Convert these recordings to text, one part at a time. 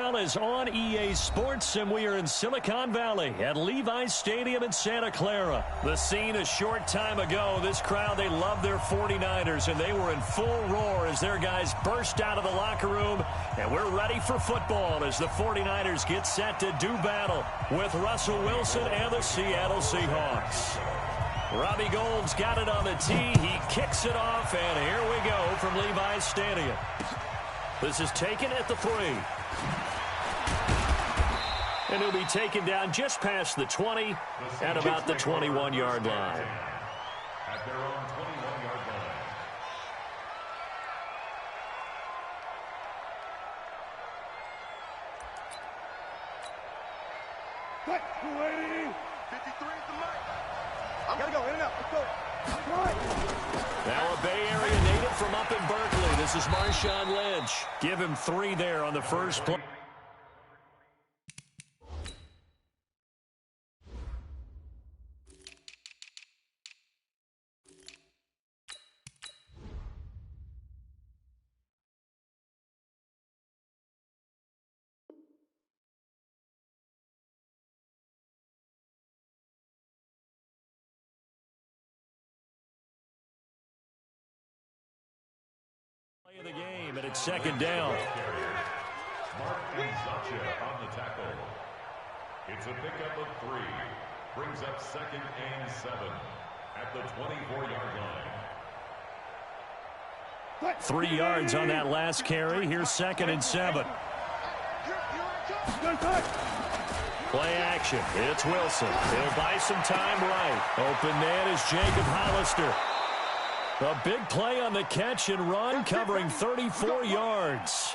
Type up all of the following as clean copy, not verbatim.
NFL is on EA Sports, and we are in Silicon Valley at Levi's Stadium in Santa Clara. The scene a short time ago, this crowd, they love their 49ers, and they were in full roar as their guys burst out of the locker room, and we're ready for football as the 49ers get set to do battle with Russell Wilson and the Seattle Seahawks. Robbie Gould's got it on the tee. He kicks it off, and here we go from Levi's Stadium. This is taken at the 3. And he'll be taken down just past the 20 at about the 21-yard line. At their own 21-yard line. 53 at the mic. I gotta go in and out. Let's go. Now a Bay Area native from up in Berkeley. This is Marshawn Lynch. Give him 3 there on the first play. Of the game, and it's second down. Mark Nzacha on the tackle. It's a pickup of 3. Brings up 2nd and 7 at the 24-yard line. 3 yards on that last carry. Here's 2nd and 7. Play action. It's Wilson. He'll buy some time right. Open man is Jacob Hollister. A big play on the catch and run, covering 34 yards.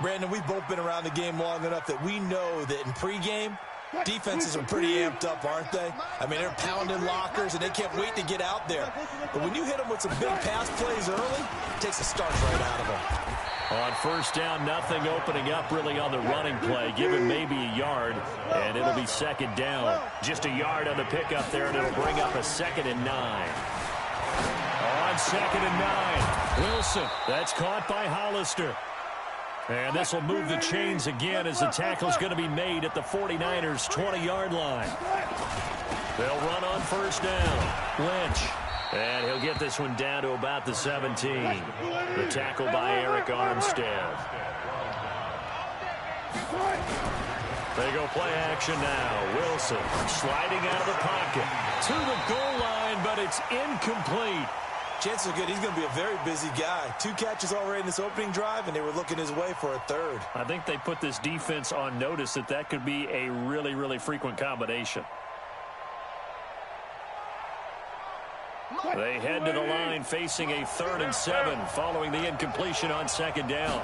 Brandon, we've both been around the game long enough that we know that in pregame, defenses are pretty amped up, aren't they? I mean, they're pounding lockers, and they can't wait to get out there. But when you hit them with some big pass plays early, it takes the starch right out of them. On first down, nothing opening up really on the running play. Give him maybe a yard, and it'll be second down. Just a yard on the pickup there, and it'll bring up a 2nd and 9. On 2nd and 9, Wilson. That's caught by Hollister. And this will move the chains again as the tackle's going to be made at the 49ers' 20-yard line. They'll run on first down. Lynch. And he'll get this one down to about the 17. The tackle by Eric Armstead. They go play action now. Wilson sliding out of the pocket to the goal line, but it's incomplete. Chances are good he's going to be a very busy guy. 2 catches already in this opening drive, and they were looking his way for a 3rd. I think they put this defense on notice that that could be a really, really frequent combination. They head to the line facing a 3rd and 7 following the incompletion on 2nd down.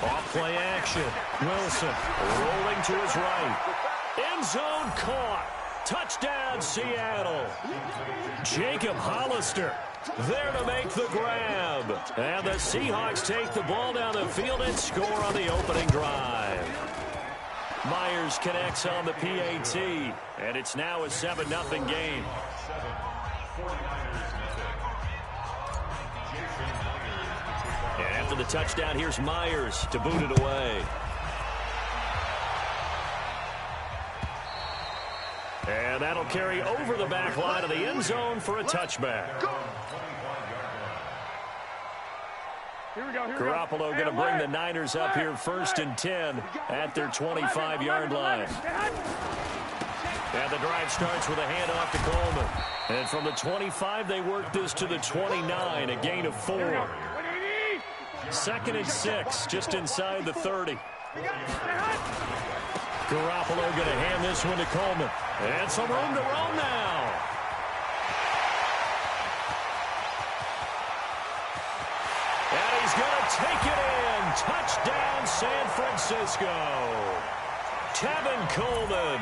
Off play action. Wilson rolling to his right. End zone caught. Touchdown, Seattle. Jacob Hollister there to make the grab. And the Seahawks take the ball down the field and score on the opening drive. Myers connects on the PAT, and it's now a 7-0 game. And after the touchdown, here's Myers to boot it away. And that'll carry over the back line of the end zone for a touchback. Garoppolo going to bring the Niners up here 1st and 10 at their 25-yard line. And the drive starts with a handoff to Coleman. And from the 25, they work this to the 29, a gain of 4. 2nd and 6, just inside the 30. Garoppolo going to hand this one to Coleman. And some room to roam now. And he's going to take it in. Touchdown, San Francisco. Tevin Coleman,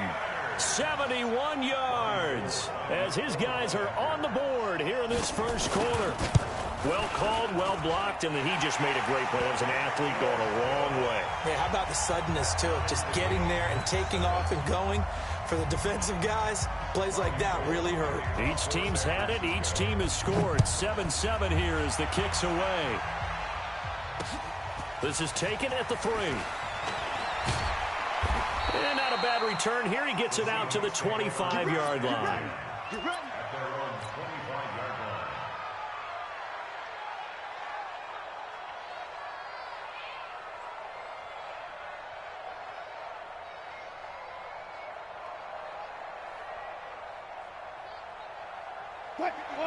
71 yards, as his guys are on the board here in this first quarter. Well called, well blocked, and then he just made a great play. That was an athlete going a long way. Yeah, how about the suddenness to it? Just getting there and taking off and going. For the defensive guys, plays like that really hurt. Each team's had it. Each team has scored. 7-7 here as the kick's away. This is taken at the 3. return here. He gets it out to the 25-yard line. At their own 25-yard line.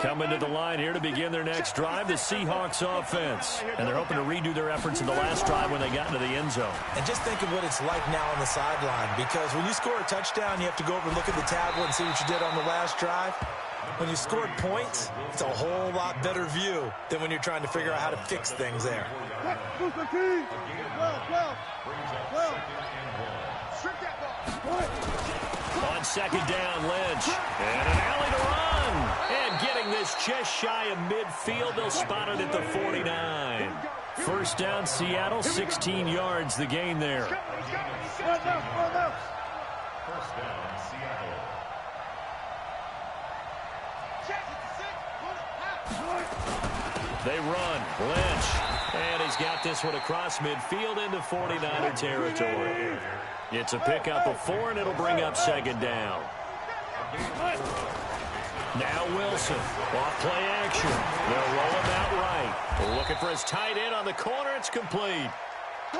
Coming to the line here to begin their next drive, the Seahawks offense. And they're hoping to redo their efforts in the last drive when they got into the end zone. And just think of what it's like now on the sideline, because when you score a touchdown, you have to go over and look at the tablet and see what you did on the last drive. When you scored points, it's a whole lot better view than when you're trying to figure out how to fix things there. On second down, Lynch. And an alley to run. And getting this just shy of midfield. They'll spot it at the 49. First down, Seattle, 16 yards the gain there. First down, Seattle. They run. Lynch. And he's got this one across midfield into 49er territory. It's a pickup of 4, and it'll bring up second down. Now Wilson. Off play action. They'll roll him out right. Looking for his tight end on the corner. It's complete.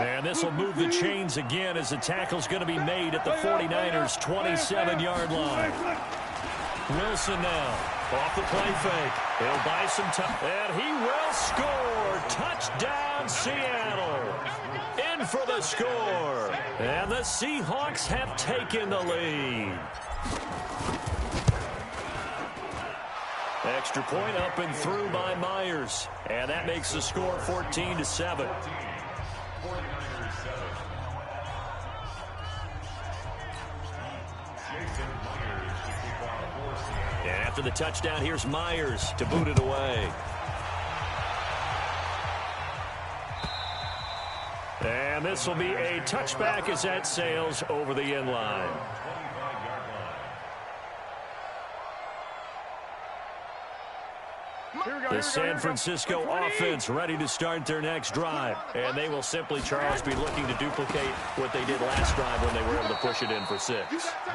And this will move the chains again as the tackle's going to be made at the 49ers' 27-yard line. Wilson now. Off the play fake. He'll buy some time. And he will score. Touchdown, Seattle. In for the score. And the Seahawks have taken the lead. Extra point up and through by Myers. And that makes the score 14-7. 49ers 7. Jason Myers to kick off for Seattle. And after the touchdown, here's Myers to boot it away. And this will be a touchback as that sails over the end line. 25-yard line. The San Francisco offense ready to start their next drive. And they will simply, Charles, be looking to duplicate what they did last drive when they were able to push it in for 6.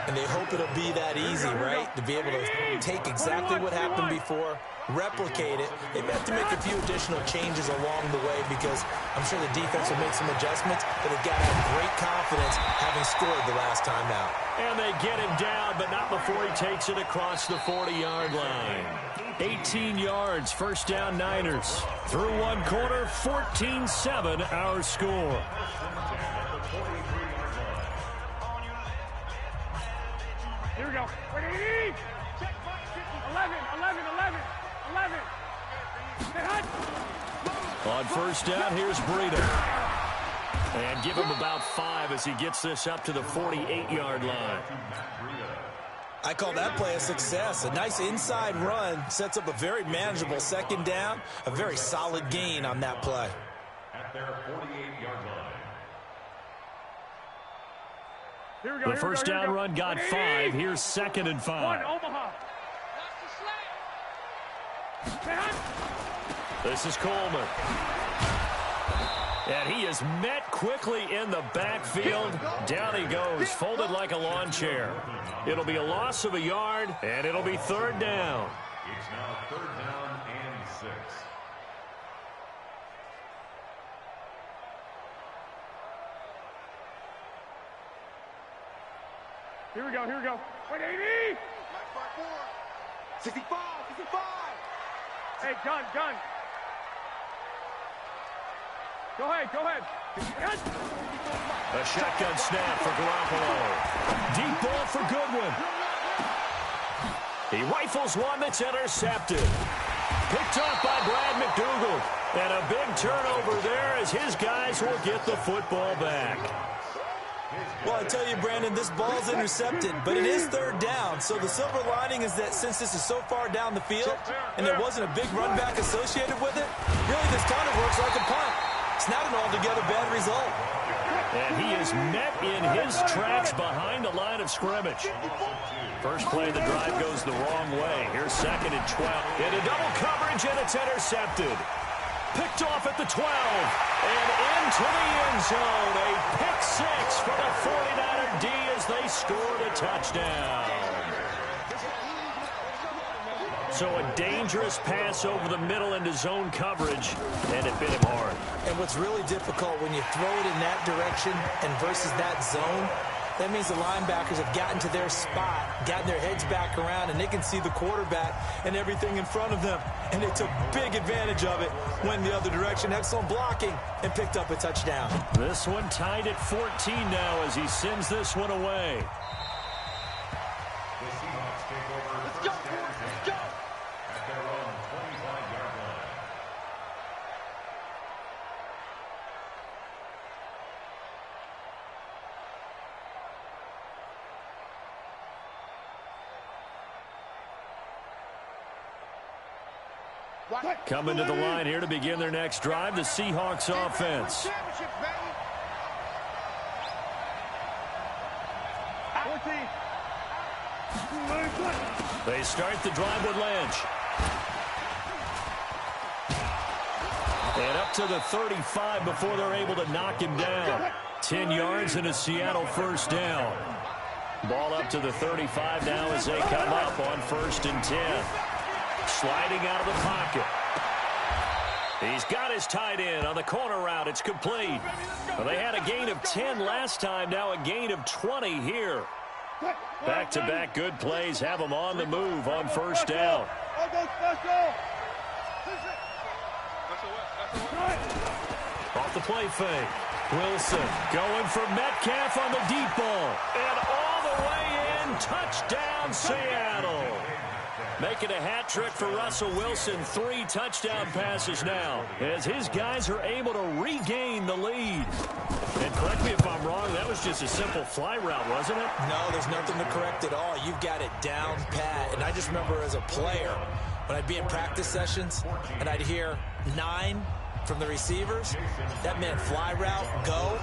And they hope it'll be that easy, right? To be able to take exactly what happened before, replicate it. They may have to make a few additional changes along the way because I'm sure the defense will make some adjustments, but they've got to have great confidence having scored the last time out. And they get him down, but not before he takes it across the 40-yard line. 18 yards, first down Niners. Through one quarter, 14-7 our score. Here we go. 11, 11, 11, 11. On first down, here's Breida. And give him about 5 as he gets this up to the 48-yard line. I call that play a success. A nice inside run sets up a very manageable second down, a very solid gain on that play. At their 48-yard line. The first down run got 5. Here's second and 5. Omaha. This is Coleman. And he is met quickly in the backfield. Down he goes, folded like a lawn chair. It'll be a loss of a yard, and it'll be third down. It's now third down and 6. Here we go, here we go. 180! 65! 65! Hey, gun. Go ahead. A shotgun snap for Garoppolo. Deep ball for Goodwin. He rifles one that's intercepted. Picked up by Brad McDougald. And a big turnover there as his guys will get the football back. Well, I tell you, Brandon, this ball's intercepted, but it is third down. So the silver lining is that since this is so far down the field and there wasn't a big run back associated with it, really this kind of works like a punt. It's not an altogether bad result. And he is met in his tracks behind the line of scrimmage. First play of the drive goes the wrong way. Here's second and 12. Into double coverage, and it's intercepted. Picked off at the 12. And into the end zone. A pick 6 for the 49er D as they scored a touchdown. So a dangerous pass over the middle into zone coverage, and it bit him hard. And what's really difficult when you throw it in that direction and versus that zone, that means the linebackers have gotten to their spot, gotten their heads back around, and they can see the quarterback and everything in front of them. And they took big advantage of it, went the other direction, excellent blocking, and picked up a touchdown. This one tied at 14 now as he sends this one away. The Seahawks take over first down at their own 25-yard line. Coming to the line here to begin their next drive, the Seahawks offense. They start the drive with Lynch. And up to the 35 before they're able to knock him down. 10 yards and a Seattle first down. Ball up to the 35 now as they come up on 1st and 10. Sliding out of the pocket. He's got his tight end on the corner route. It's complete. Well, they had a gain of 10 last time, now a gain of 20 here. Back-to-back good plays have them on the move on 1st down. Off the play fake. Wilson going for Metcalf on the deep ball. And all the way in, touchdown Seattle. Making a hat trick for Russell Wilson. 3 touchdown passes now as his guys are able to regain the lead. And correct me if I'm wrong, that was just a simple fly route, wasn't it? No, there's nothing to correct at all. You've got it down pat. And I just remember as a player, when I'd be in practice sessions and I'd hear 9 from the receivers, that meant fly route, go,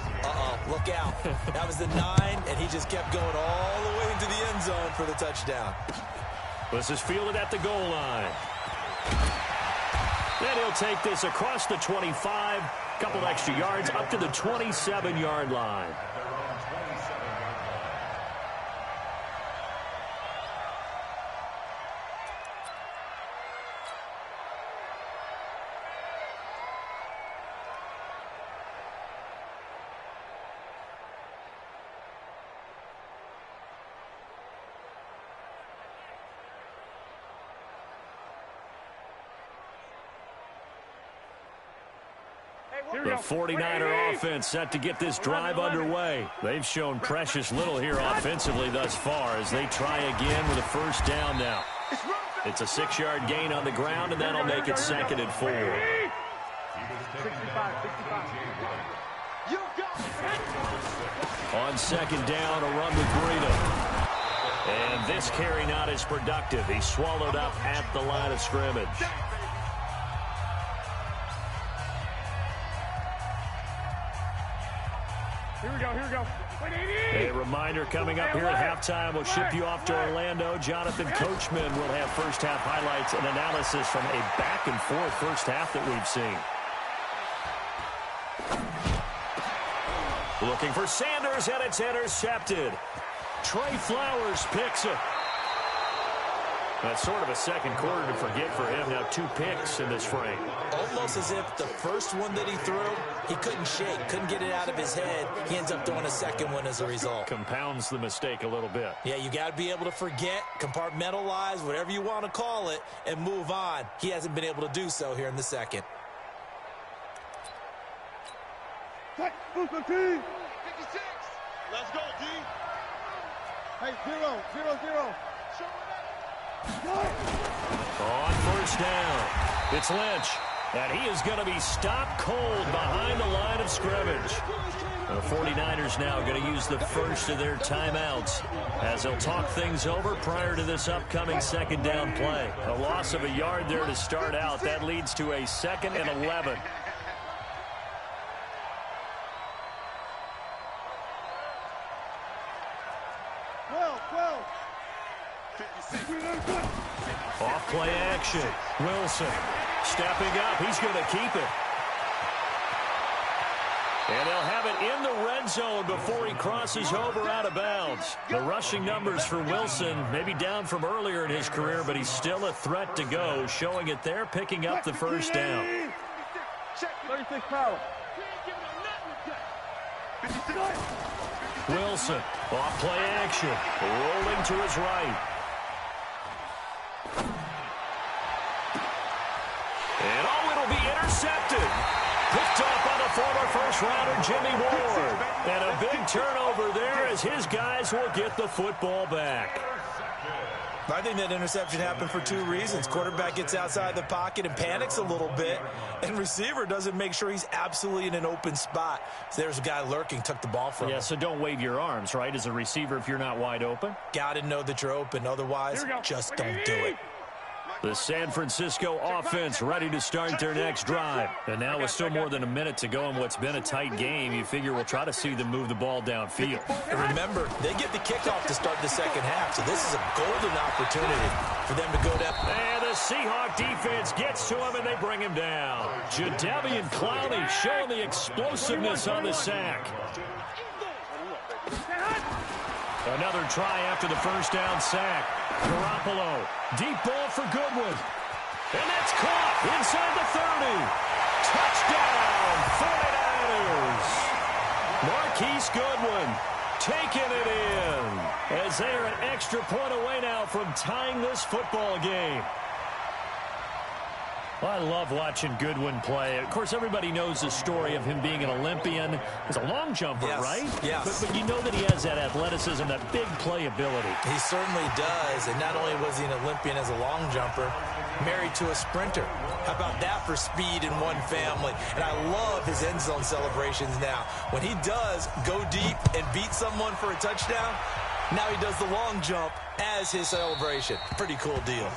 look out. That was the 9, and he just kept going all the way into the end zone for the touchdown. This is fielded at the goal line. Then he'll take this across the 25, couple extra yards up to the 27-yard line. The 49er offense set to get this drive underway. They've shown precious little here offensively thus far as they try again with a first down now. It's a 6-yard gain on the ground, and that'll make it 2nd and 4. On 2nd down, a run with Breida. And this carry not as productive. He's swallowed up at the line of scrimmage. Here we go. A reminder coming up here at halftime. We'll ship you off to Orlando. Jonathan Coachman will have first-half highlights and analysis from a back-and-forth first half that we've seen. Looking for Sanders, and it's intercepted. Trey Flowers picks it. That's sort of a second quarter to forget for him. Now 2 picks in this frame. Almost as if the first one that he threw, he couldn't shake, couldn't get it out of his head. He ends up throwing a second one as a result. Compounds the mistake a little bit. Yeah, you got to be able to forget, compartmentalize, whatever you want to call it, and move on. He hasn't been able to do so here in the second. 56. Let's go, D. Hey, 0-0-0. On first down, it's Lynch, and he is going to be stopped cold behind the line of scrimmage. The 49ers now going to use the first of their timeouts as they'll talk things over prior to this upcoming 2nd down play. A loss of a yard there to start out. That leads to a 2nd and 11. Off play action. Wilson stepping up. He's going to keep it. And they'll have it in the red zone before he crosses over out of bounds. The rushing numbers for Wilson maybe down from earlier in his career, but he's still a threat to go, showing it there, picking up the first down. 36 power. Wilson, off play action, rolling to his right. And it'll be intercepted. Picked up by the former first-rounder Jimmy Ward. And a big turnover there as his guys will get the football back. I think that interception happened for two reasons. Quarterback gets outside the pocket and panics a little bit, and receiver doesn't make sure he's absolutely in an open spot. So there's a guy lurking, took the ball from him. Yeah, so don't wave your arms, right, as a receiver if you're not wide open. Got to know that you're open. Otherwise, just don't do it. The San Francisco offense ready to start their next drive. And now with still more than a minute to go in what's been a tight game, you figure we'll try to see them move the ball downfield. And remember, they get the kickoff to start the second half, so this is a golden opportunity for them to go down. And the Seahawk defense gets to him, and they bring him down. Jadeveon Clowney showing the explosiveness on the sack. Another try after the first down sack. Garoppolo, deep ball for Goodwin. And that's caught inside the 30. Touchdown, 49ers. Marquise Goodwin taking it in as they are an extra point away now from tying this football game. Well, I love watching Goodwin play. Of course, everybody knows the story of him being an Olympian. He's a long jumper, yes, right? Yes. But you know that he has that athleticism, that big play ability. He certainly does. And not only was he an Olympian as a long jumper, married to a sprinter. How about that for speed in one family? And I love his end zone celebrations now. When he does go deep and beat someone for a touchdown, now he does the long jump as his celebration. Pretty cool deal.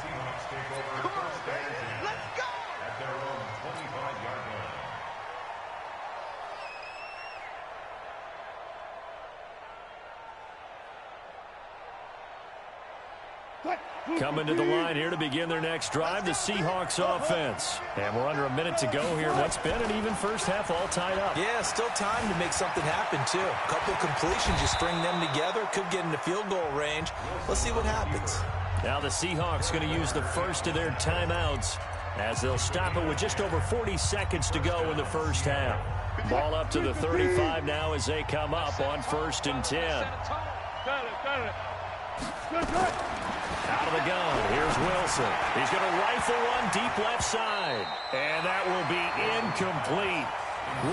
Coming to the line here to begin their next drive, the Seahawks offense. And we're under a minute to go here. What's been an even first half all tied up. Yeah, still time to make something happen, too. A couple completions, you string them together, could get into field goal range. Let's see what happens. Now the Seahawks going to use the first of their timeouts as they'll stop it with just over 40 seconds to go in the first half. Ball up to the 35 now as they come up on 1st and 10. Got it. Good. Out of the gun, here's Wilson. He's going to rifle one deep left side. And that will be incomplete.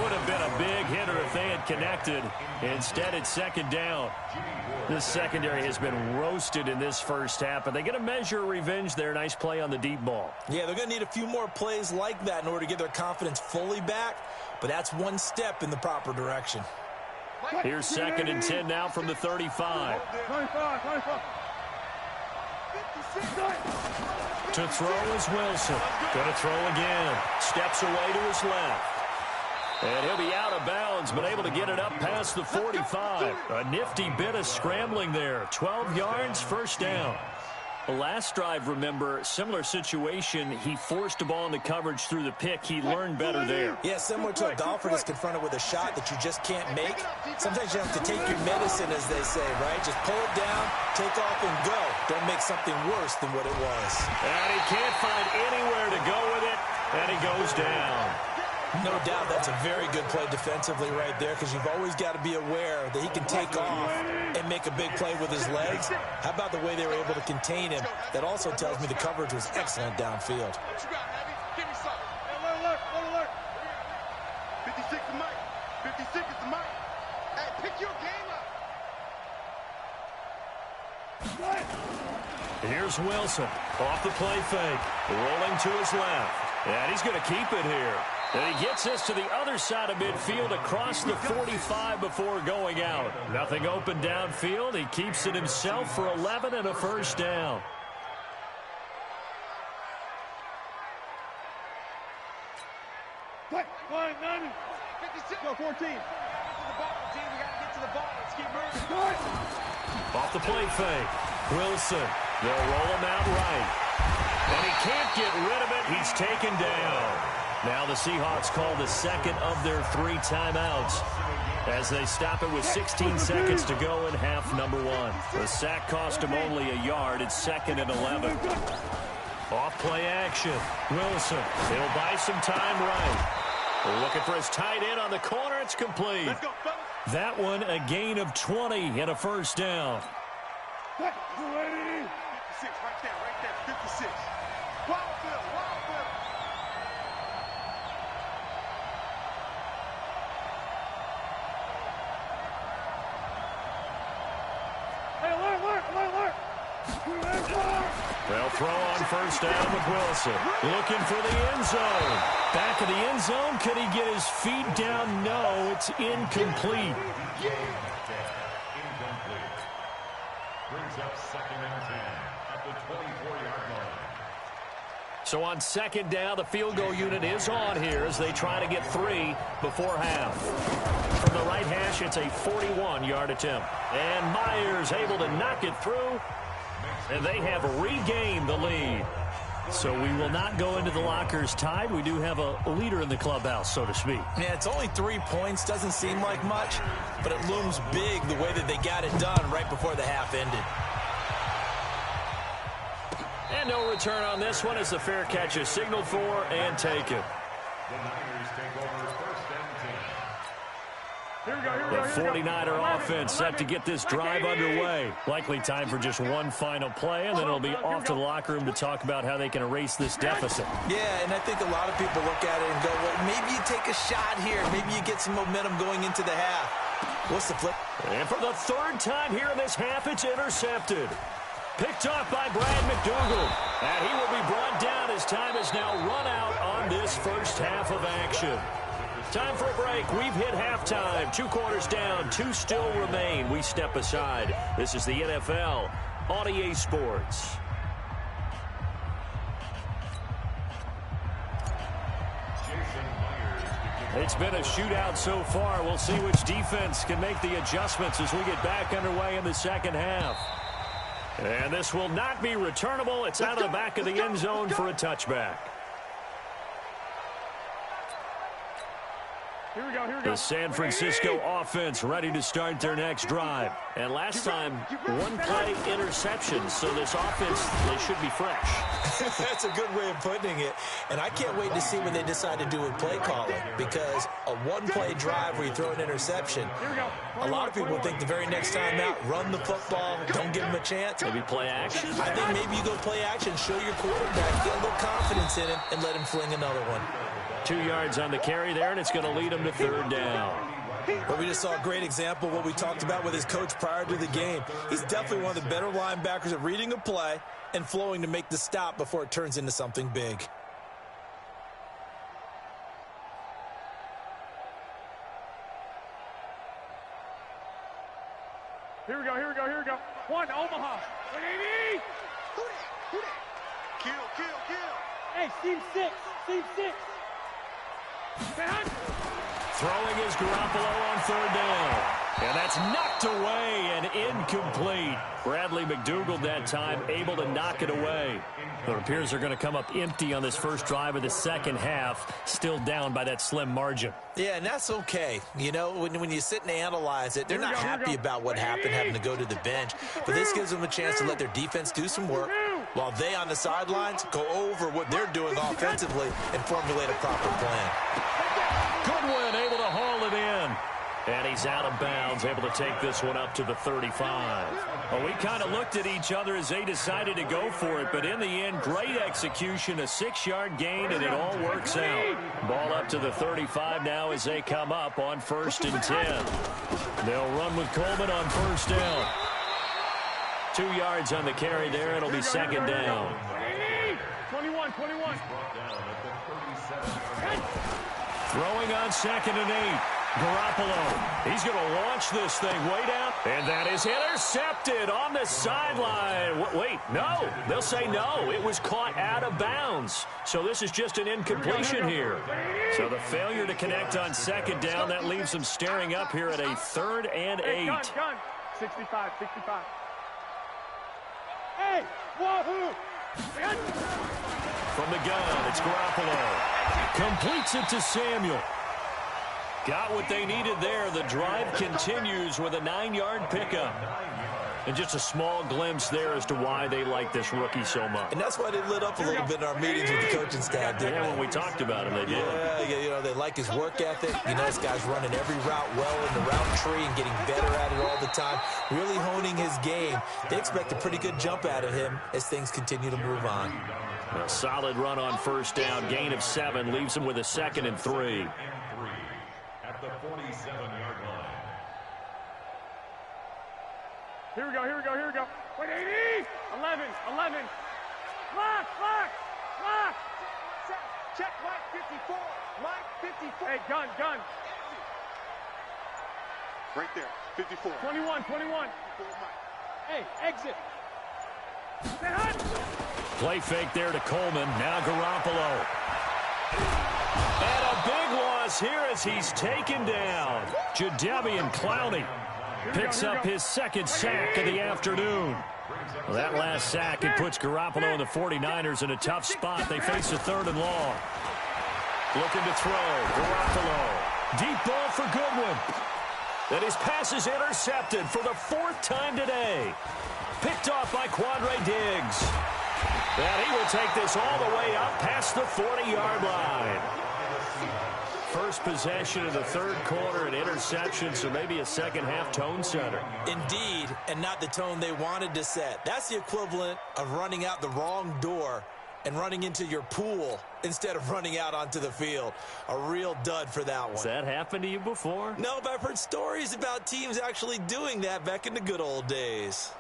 Would have been a big hitter if they had connected. Instead, it's second down. This secondary has been roasted in this first half, but they get a measure of revenge there. Nice play on the deep ball. Yeah, they're going to need a few more plays like that in order to get their confidence fully back, but that's one step in the proper direction. Here's 2nd and 10 now from the 35. 25. To throw is Wilson. Going to throw again. Steps away to his left. And he'll be out of bounds, but able to get it up past the 45. A nifty bit of scrambling there. 12 yards, first down. The last drive, remember, similar situation. He forced the ball into coverage through the pick. He learned better there. Yeah, similar to a golfer that's confronted with a shot that you just can't make. Sometimes you have to take your medicine, as they say, right? Just pull it down, take off, and go. Don't make something worse than what it was. And he can't find anywhere to go with it, and he goes down. No doubt that's a very good play defensively right there, because you've always got to be aware that he can take off and make a big play with his legs. How about the way they were able to contain him? That also tells me the coverage was excellent downfield. What you got, Heavy? Give me something. Alert. 56 is Mike. 56 is the Mike. Hey, pick your game up. Here's Wilson. Off the play fake. Rolling to his left. And he's going to keep it here. And he gets this to the other side of midfield across the 45 before going out. Nothing open downfield. He keeps it himself for 11 and a first down. Quick, 9. 56. Go, 14. Get to the ball, team. We got to get to the ball. Let's keep moving. Off the play fake. Wilson. They'll roll him out right. And he can't get rid of it. He's taken down. Now the Seahawks call the second of their 3 timeouts as they stop it with 16 seconds to go in half number 1. The sack cost him only a yard. It's 2nd and 11. Off play action. Wilson. He'll buy some time right. Looking for his tight end on the corner. It's complete. Let's go, fellas. That one a gain of 20 and a first down. 56, right there, 56. Wild Bill. Hey, alert. They'll throw on first down with Wilson. Looking for the end zone. Back of the end zone. Could he get his feet down? No, it's incomplete. Incomplete. Brings up 2nd and 10 at the 24-yard line. So on 2nd down, the field goal unit is on here as they try to get 3 before half. From the right hash, it's a 41-yard attempt. And Myers able to knock it through. And they have regained the lead. So we will not go into the lockers tied. We do have a leader in the clubhouse, so to speak. Yeah, it's only 3 points. Doesn't seem like much, but it looms big the way that they got it done right before the half ended. And no return on this one as the fair catch is signaled for and taken. The Niners take over 1st and 10. Here we go. The 49er offense set to get this drive underway. Likely time for just one final play, and then it'll be off to the locker room to talk about how they can erase this deficit. Yeah, and I think a lot of people look at it and go, well, maybe you take a shot here. Maybe you get some momentum going into the half. What's the flip? And for the 3rd time here in this half, it's intercepted. Picked off by Brad McDougald. And he will be brought down as time is now run out on this first half of action. Time for a break. We've hit halftime. 2 quarters down. 2 still remain. We step aside. This is the NFL on EA Sports. It's been a shootout so far. We'll see which defense can make the adjustments as we get back underway in the second half. And this will not be returnable. It's out of the back of the end zone for a touchback. Here we go. The San Francisco offense ready to start their next drive. And last time, 1 play interception. So this offense, they should be fresh. That's a good way of putting it. And I can't wait to see what they decide to do with play calling, because a 1-play drive where you throw an interception, a lot of people think the very next time out, run the football, don't give them a chance. Maybe play action? I think maybe you go play action, show your quarterback, get a little confidence in him, and let him fling another one. 2 yards on the carry there, and it's going to lead him to 3rd down. But we just saw a great example of what we talked about with his coach prior to the game. He's definitely one of the better linebackers at reading a play and flowing to make the stop before it turns into something big. Here we go. One, Omaha. Who that? Kill. Hey, Steve 6. Throwing is Garoppolo on 3rd down. And that's knocked away and incomplete. Bradley McDougald that time able to knock it away. It appears they're going to come up empty on this first drive of the second half, still down by that slim margin. Yeah, and that's okay. You know, when you sit and analyze it, they're not happy about what happened, having to go to the bench. But this gives them a chance to let their defense do some work while they on the sidelines go over what they're doing offensively and formulate a proper plan. Goodwin able to haul it in. And he's out of bounds, able to take this one up to the 35. Well, we kind of looked at each other as they decided to go for it, but in the end, great execution, a 6-yard gain, and it all works out. Ball up to the 35 now as they come up on 1st and 10. They'll run with Coleman on 1st down. 2 yards on the carry there. It'll be 2nd down. 21. Throwing on 2nd and 8. Garoppolo, he's going to launch this thing way down. And that is intercepted on the sideline. Wait, no. They'll say no. It was caught out of bounds. So this is just an incompletion here. So the failure to connect on 2nd down, that leaves them staring up here at a 3rd and 8. Gun. 65. Hey, wahoo! From the gun, it's Garoppolo. Completes it to Samuel. Got what they needed there. The drive continues with a 9-yard pickup. And just a small glimpse there as to why they like this rookie so much. And that's why they lit up a little bit in our meetings with the coaching staff. Yeah, when we talked about him, they did. Yeah, you know, they like his work ethic. You know, this guy's running every route well in the route tree and getting better at it all the time, really honing his game. They expect a pretty good jump out of him as things continue to move on. A solid run on first down. Gain of 7 leaves him with a 2nd and 3. At the 47-yard line. Here we go, here we go, here we go. Wait, 80! 11. Lock! Check Mike 54. Mike 54. Hey, gun. Right there, 54. 21. 54, Mike. Hey, exit. Stay hot. Play fake there to Coleman. Now Garoppolo. And a big loss here as he's taken down. Jadeveon Clowney picks up his 2nd sack of the afternoon. Well, that last sack, it puts Garoppolo and the 49ers in a tough spot. They face a 3rd and long. Looking to throw. Garoppolo. Deep ball for Goodwin. And his pass is intercepted for the 4th time today. Picked off by Quandre Diggs. And he will take this all the way up past the 40-yard line. First possession of the 3rd quarter, an interception, so maybe a second-half tone setter. Indeed, and not the tone they wanted to set. That's the equivalent of running out the wrong door and running into your pool instead of running out onto the field. A real dud for that one. Has that happened to you before? No, but I've heard stories about teams actually doing that back in the good old days.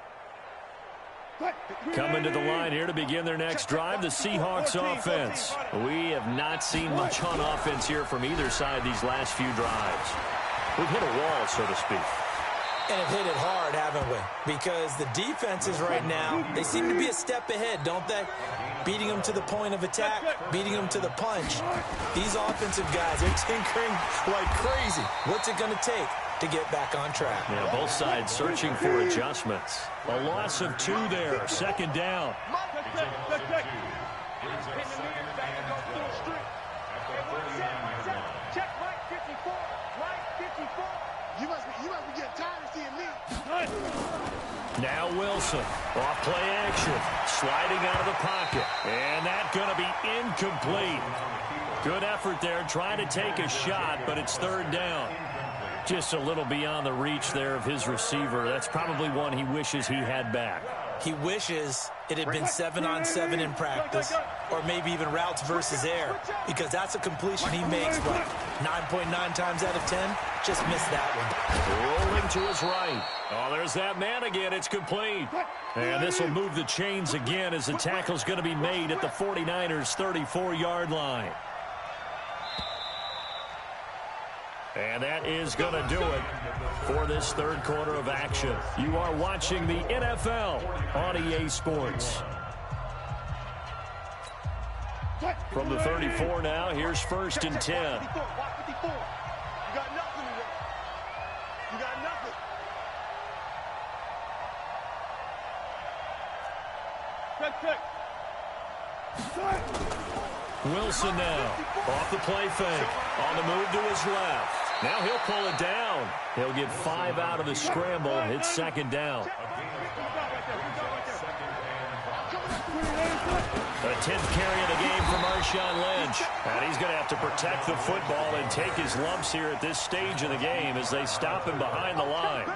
Coming to the line here to begin their next drive, the Seahawks offense. We have not seen much on offense here from either side these last few drives. We've hit a wall, so to speak. And have hit it hard, haven't we? Because the defenses right now, they seem to be a step ahead, don't they? Beating them to the point of attack, beating them to the punch. These offensive guys are tinkering like crazy. What's it going to take to get back on track? Yeah, both sides searching for adjustments. A loss of 2 there, 2nd down. Check Mike 54. Mike 54. You must be getting tired of seeing me. Now Wilson, off play action, sliding out of the pocket. And that's going to be incomplete. Good effort there, trying to take a shot, but it's 3rd down. Just a little beyond the reach there of his receiver. That's probably one he wishes he had back. He wishes it had been 7-on-7 in practice, or maybe even routes versus air, because that's a completion he makes, but 9.9 times out of 10, just missed that one. Rolling to his right. Oh, there's that man again. It's complete. And this will move the chains again as the tackle's going to be made at the 49ers' 34-yard line. And that is going to do it for this 3rd quarter of action. You are watching the NFL on EA Sports. From the 34 now, here's 1st and 10. You got nothing today. You got nothing. Wilson now off the play fake. On the move to his left. Now he'll pull it down. He'll get 5 out of the scramble. It's 2nd down. The 10th carry of the game for Marshawn Lynch. And he's going to have to protect the football and take his lumps here at this stage of the game as they stop him behind the line.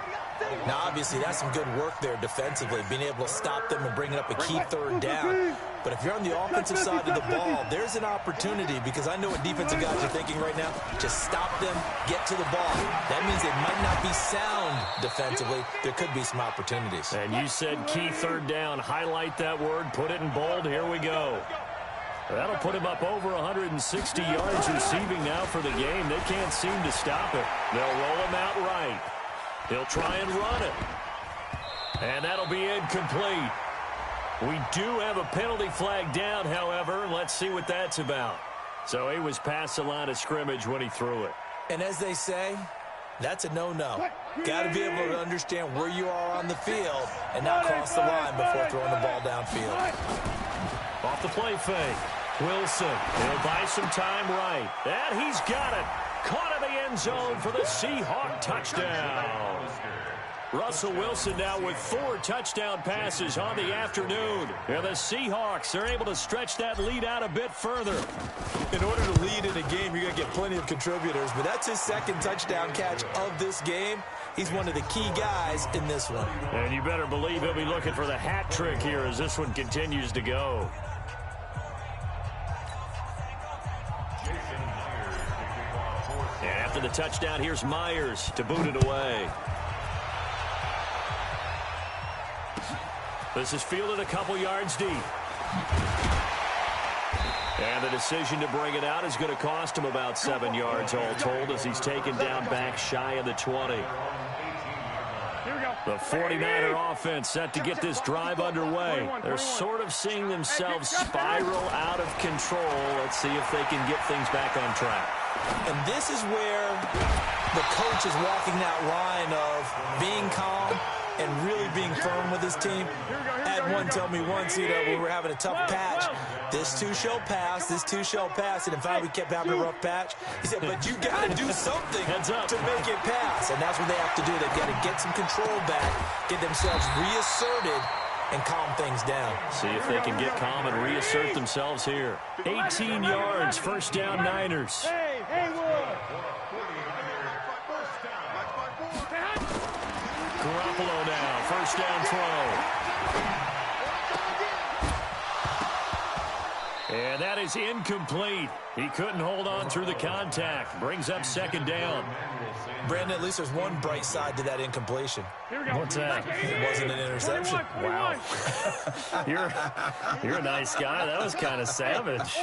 Now, obviously, that's some good work there defensively, being able to stop them and bring up a key 3rd down. But if you're on the offensive side of the ball, there's an opportunity, because I know what defensive guys are thinking right now. Just stop them, get to the ball. That means they might not be sound defensively. There could be some opportunities. And you said key 3rd down. Highlight that word. Put it in bold. Here we go. That'll put him up over 160 yards receiving now for the game. They can't seem to stop it. They'll roll him out right. He'll try and run it. And that'll be incomplete. We do have a penalty flag down, however. Let's see what that's about. So he was past the line of scrimmage when he threw it. And as they say, that's a no-no. Got to be able to understand where you are on the field and not cross the line before throwing the ball downfield. Off the play fake. Wilson, he'll buy some time right. And he's got it. Caught in the end zone for the Seahawk touchdown. Russell Wilson now with 4 touchdown passes on the afternoon. And the Seahawks are able to stretch that lead out a bit further. In order to lead in a game, you're going to get plenty of contributors, but that's his second touchdown catch of this game. He's one of the key guys in this one. And you better believe he'll be looking for the hat trick here as this one continues to go. And after the touchdown, here's Myers to boot it away. This is fielded a couple yards deep. And the decision to bring it out is going to cost him about 7 yards all told as he's taken down back shy of the 20. The 49er offense set to get this drive underway. They're sort of seeing themselves spiral out of control. Let's see if they can get things back on track. And this is where the coach is walking that line of being calm and really being firm with his team. I had one tell me once, we were having a tough patch. This too shall pass, this too shall pass. And in fact, we kept having a rough patch. He said, but you got to do something to make it pass. And that's what they have to do. They've got to get some control back, get themselves reasserted, and calm things down. See if they can get calm and reassert themselves here. 18 yards, first down Niners. Garoppolo now, first down throw. And that is incomplete. He couldn't hold on through the contact. Brings up second down. Brandon, at least there's one bright side to that incompletion. What's that? It wasn't an interception. Wow. You're a nice guy. That was kind of savage.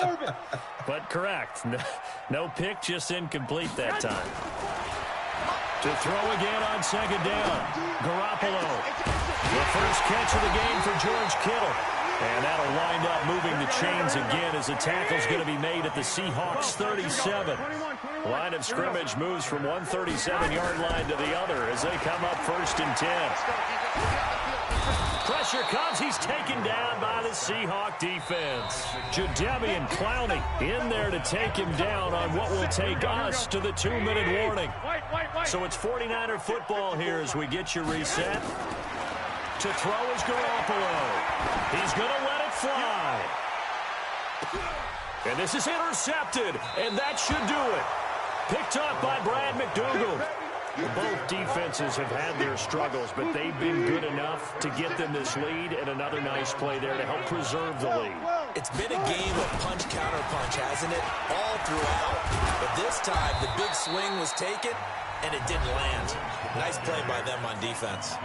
But correct. No pick, just incomplete that time. To throw again on second down. Garoppolo. The first catch of the game for George Kittle. And that'll wind up moving the chains again as the tackle's going to be made at the Seahawks 37. Line of scrimmage moves from one 37-yard line to the other as they come up first and 10. Pressure comes. He's taken down by the Seahawk defense. Jadeveon Clowney in there to take him down on what will take us to the 2-minute warning. So it's 49er football here as we get you reset. To throw is Garoppolo. He's going to let it fly. And this is intercepted, and that should do it. Picked up by Brad McDougald. Both defenses have had their struggles, but they've been good enough to get them this lead, and another nice play there to help preserve the lead. It's been a game of punch-counter-punch, hasn't it? All throughout. But this time, the big swing was taken, and it didn't land. Nice play by them on defense.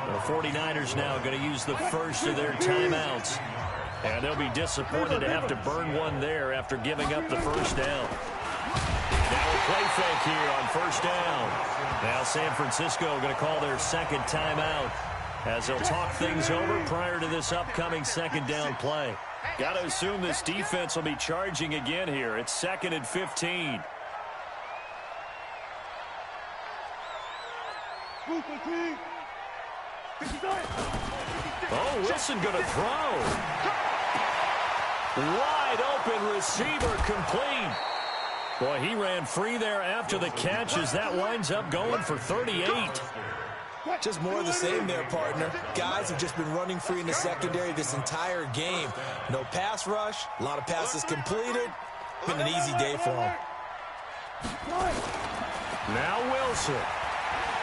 The 49ers now going to use the first of their timeouts. And they'll be disappointed to have to burn one there after giving up the first down. Now a play fake here on first down. Now San Francisco going to call their second timeout as they'll talk things over prior to this upcoming second down play. Got to assume this defense will be charging again here. It's 2nd and 15. Oh, Wilson going to throw. Wide open receiver complete. Boy, he ran free there after the catch as that winds up going for 38. Just more of the same there, partner. Guys have just been running free in the secondary this entire game. No pass rush, a lot of passes completed. Been an easy day for them. Now Wilson.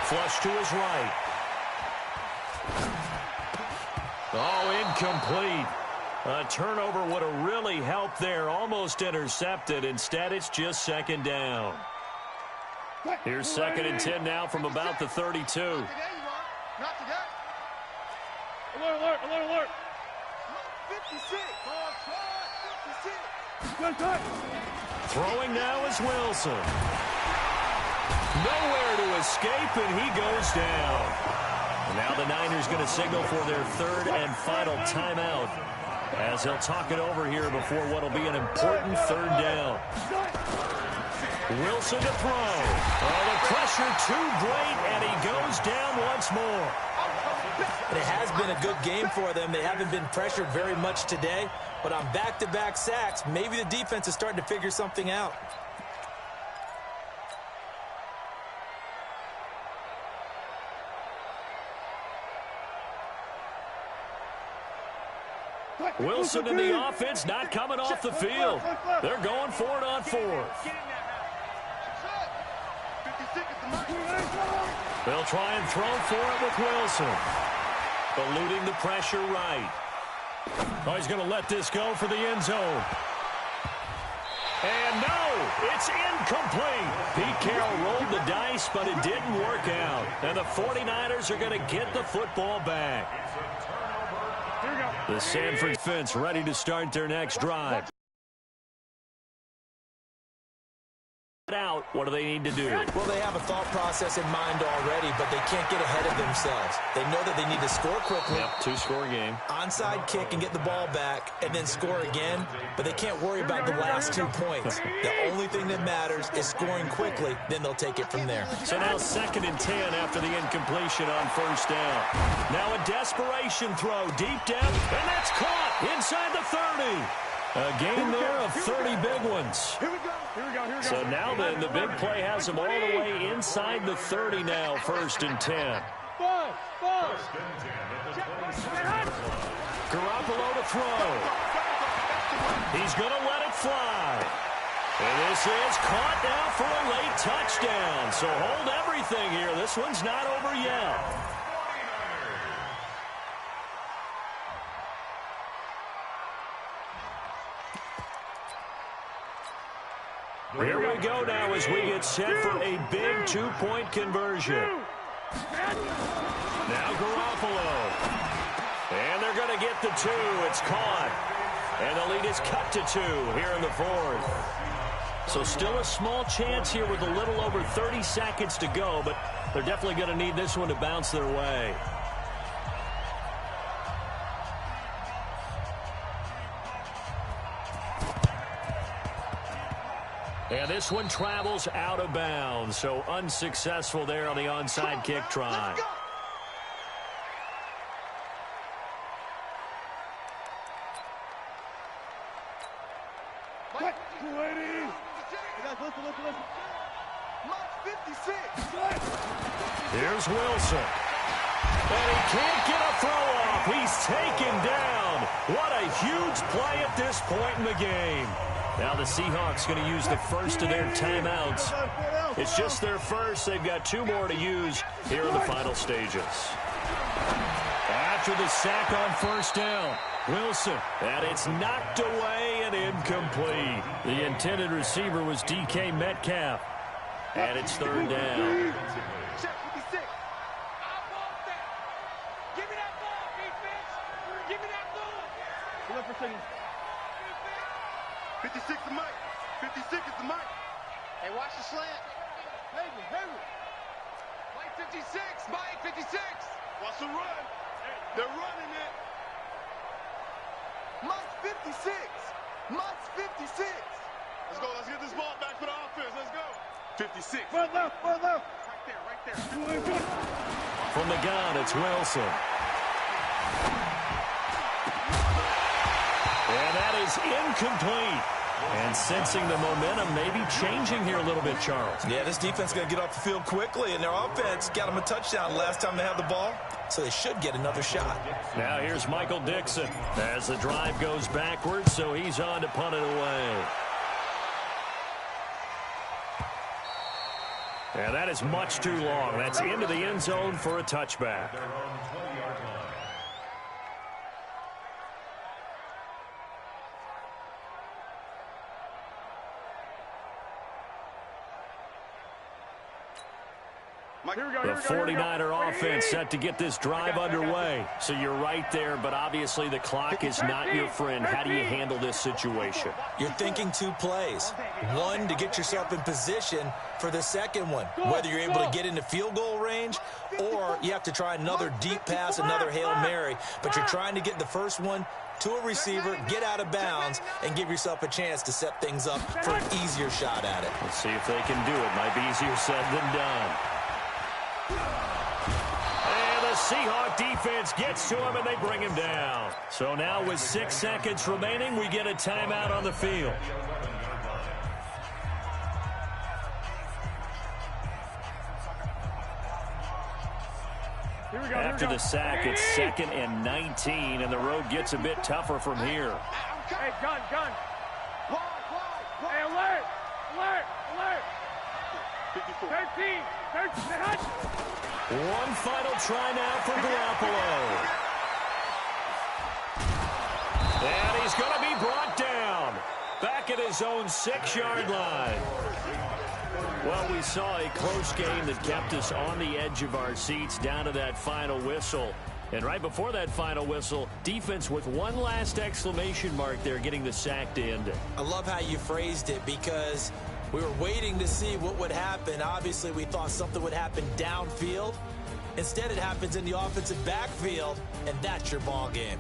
Flush to his right. Oh, incomplete. A turnover would have really helped there. Almost intercepted. Instead, it's just second down. Here's 2nd and 10 now from about the 32. Not today. Alert, alert, alert. 56. 56. Throwing now is Wilson. Nowhere to escape, and he goes down. And now the Niners going to signal for their third and final timeout as they'll talk it over here before what will be an important third down. Wilson to throw. Oh, the pressure too great, and he goes down once more. And it has been a good game for them. They haven't been pressured very much today, but on back-to-back sacks, maybe the defense is starting to figure something out. Wilson in the offense not coming off the field. They're going for it on fourth. They'll try and throw for it with Wilson. Eluding the pressure right. Oh, he's going to let this go for the end zone. And no, it's incomplete. Pete Carroll rolled the dice, but it didn't work out. And the 49ers are going to get the football back. The Sanford defense ready to start their next drive. Out, what do they need to do? Well, they have a thought process in mind already, but they can't get ahead of themselves. They know that they need to score quickly. Yep, two-score game. Onside kick and get the ball back and then score again, but they can't worry about the last 2 points. The only thing that matters is scoring quickly, then they'll take it from there. So now 2nd and 10 after the incompletion on first down. Now a desperation throw deep down, and that's caught inside the 30. A game there of 30 big ones. Here we go. So now then, the big play has them all the way inside the 30 now, 1st and 10. Garoppolo to throw. He's going to let it fly. And this is caught now for a late touchdown. So hold everything here. This one's not over yet. Here we go now as we get set for a big 2-point conversion. Now Garoppolo. And they're going to get the 2. It's caught. And the lead is cut to 2 here in the 4th. So still a small chance here with a little over 30 seconds to go, but they're definitely going to need this one to bounce their way. And this one travels out of bounds, so unsuccessful there on the onside kick try. Mike, listen. Mike 56. Here's Wilson. And he can't get a throw off. He's taken down. What a huge play at this point in the game. Now the Seahawks going to use the first of their timeouts. It's just their first. They've got 2 more to use here in the final stages. After the sack on first down, Wilson. And it's knocked away and incomplete. The intended receiver was DK Metcalf. And it's 3rd down. Check 56. Give me that ball, defense. Give me that ball. 56 to Mike. 56 is the Mike. Hey, watch the slant. Hey. Mike 56. Mike 56. Watch the run. They're running it. Mike 56. Mike 56. Let's go. Let's get this ball back for the offense. Let's go. 56. Right left. Right there. From the gun, it's Wilson. And that is incomplete. And sensing the momentum maybe changing here a little bit, Charles. Yeah, this defense is going to get off the field quickly, and their offense got them a touchdown last time they had the ball, so they should get another shot. Now here's Michael Dixon as the drive goes backwards, so he's on to punt it away. And that is much too long. That's into the end zone for a touchback. The 49er offense set to get this drive underway. So you're right there, but obviously the clock is not your friend. How do you handle this situation? You're thinking 2 plays. One, to get yourself in position for the second one, whether you're able to get into field goal range or you have to try another deep pass, another Hail Mary. But you're trying to get the first one to a receiver, get out of bounds, and give yourself a chance to set things up for an easier shot at it. Let's see if they can do it. Might be easier said than done. And the Seahawk defense gets to him, and they bring him down. So now with 6 seconds remaining, we get a timeout on the field. After the sack, it's 2nd and 19, and the road gets a bit tougher from here. Hey, gun. Hey, alert. 13. One final try now for Garoppolo. And he's going to be brought down. Back at his own 6-yard line. Well, we saw a close game that kept us on the edge of our seats down to that final whistle. And right before that final whistle, defense with one last exclamation mark there, getting the sack to end it. I love how you phrased it, because we were waiting to see what would happen. Obviously, we thought something would happen downfield. Instead, it happens in the offensive backfield, and that's your ball game.